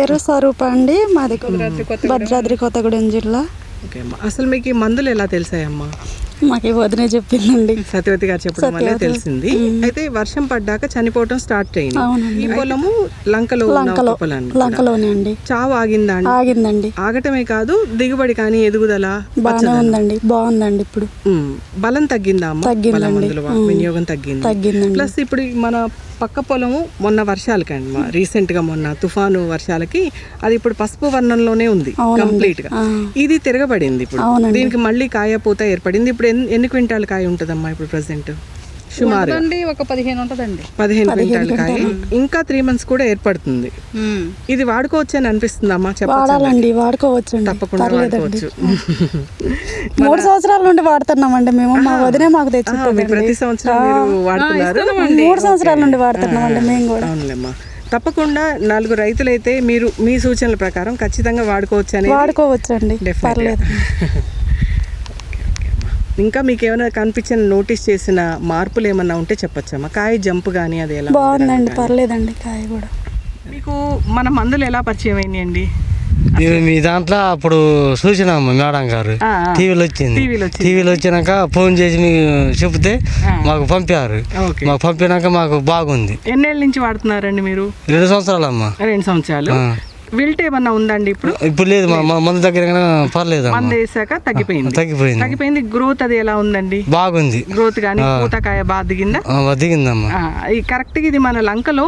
పేరు స్వరూప అండి, మాది భద్రాద్రి కొత్తగూడెం జిల్లా. ఓకే అమ్మా, అసలు మీకు ఈ మందులు ఎలా తెలిసాయమ్మా? మాకు వదినే చెప్పిందండి, సత్యవతి గారు చెప్పడం వల్లే తెలిసింది. అయితే వర్షం పడ్డాక చనిపోవటం స్టార్ట్ అయింది. ఈ పొలము లంకలోనే అండి. చావు ఆగిందా? ఆగిందండి. ఆగటమే కాదు, దిగుబడి కానీ ఎదుగుదల బాగానే ఉందండి, బాగుందండి. ఇప్పుడు బలం తగ్గిందా అమ్మా? తగ్గిందండి, వినియోగం తగ్గిందండి. ప్లస్ ఇప్పుడు మన పక్క పొలము మొన్న వర్షాలకి అండి, రీసెంట్ గా మొన్న తుఫాను వర్షాలకి అది ఇప్పుడు పసుపు వర్ణంలోనే ఉంది కంప్లీట్ గా. ఇది తిరగబడింది ఇప్పుడు. దీనికి మళ్ళీ కాయ పూత ఏర్పడింది. ఇప్పుడు ఎన్ని క్వింటాల కాయ ఉంటుందమ్మా ఇప్పుడు ప్రెసెంట్? సుమారు ఒక 15 ఉంటుందండి. 15 క్వింటాల కాయ. ఇంకా 3 months కూడా ఏర్పడుతుంది. ఇది వాడుకోవచ్చు అని అనిపిస్తుంది అమ్మా? చెప్పాలండి, వాడుకోవచ్చు, తప్పకుండా వాడుకోవచ్చు. 3 సంవత్సరాల నుండి వాడుతున్నామండి మేము. మా వదినే మాకు తెచ్చి ప్రతి సంవత్సరం మీరు వాడుతున్నారు? 3 సంవత్సరాల నుండి వాడుతున్నామండి మేము కూడా. అవునులేమ్మా, తప్పకుండా 4 రైతులైతే మీరు మీ సూచనల ప్రకారం ఖచ్చితంగా వాడుకోవచ్చండి. పర్లేదు. ఇంకా మీకు ఏమైనా కనిపించిన నోటీస్ చేసిన మార్పులు ఏమన్నా ఉంటే చెప్పొచ్చమ్మా? కాయ జంప్ కానీ అది ఎలా బాగుందండి, పర్లేదండి. కాయ కూడా. మీకు మన మందులు ఎలా పరిచయం అయినాయండి? మీ దాంట్లో అప్పుడు చూసినాము మేడం గారు, టీవీలో వచ్చినాక ఫోన్ చేసి మీకు చెప్తే మాకు పంపారు. మాకు పంపినాక మాకు బాగుంది. ఎన్నేళ్ళ నుంచి వాడుతున్నారండి మీరు? 2 సంవత్సరాలమ్మా. 2 సంవత్సరాలు. విల్ట్ ఏమన్నా ఉందండి ఇప్పుడు? ఇప్పుడు లేదు, మందు దగ్గర పర్లేదు. మందు వేసాక తగ్గిపోయింది. గ్రోత్ అది ఎలా ఉందండి? బాగుంది. గ్రోత్ కానీ పూతకాయ బాగా దిగిందమ్మా. కరెక్ట్ గా ఇది మన లంకలో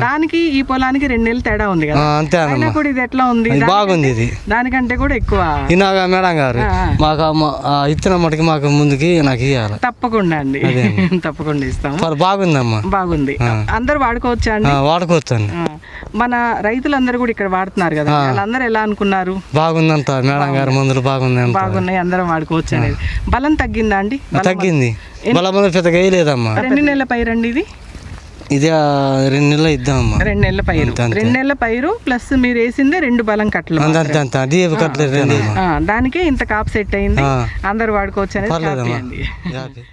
దానికి ఈ పొలానికి 2 నెలలు తేడా ఉంది కదా, అంతే అయినా కూడా ఇది ఎట్లా ఉంది? బాగుంది. ఇది దానికంటే కూడా ఎక్కువ. ఇలాగా మేడం గారు మాకు ఇచ్చిన మటుకి మాకు ముందుకి నాకు ఇవ్వాలి. తప్పకుండా అండి, తప్పకుండా ఇస్తాము. బాగుందమ్మా, బాగుంది. అందరు వాడుకోవచ్చా అండి? వాడుకోవచ్చు అండి. మన రైతులందరూ కూడా ఇక్కడ వాడుతున్నారు కదా, వాళ్ళందరూ ఎలా అనుకున్నారు? బాగుందంట మేడం గారు, మందులు బాగున్నాయి, అందరం వాడుకోవచ్చు అనేది. బలం తగ్గిందా అండి? తగ్గింది. బలం పెద్దగా వేయలేదమ్మా. 2 నెలల పైరండి ఇది? ఇది 2 నెలలు ఇద్దామమ్మా. 2 నెలల పైరు. 2 నెలల పైరు ప్లస్ మీరు వేసిందే 2 బలం కట్టలు. దానికే ఇంత కాపు సెట్ అయింది, అందరు వాడుకోవచ్చు అనేది.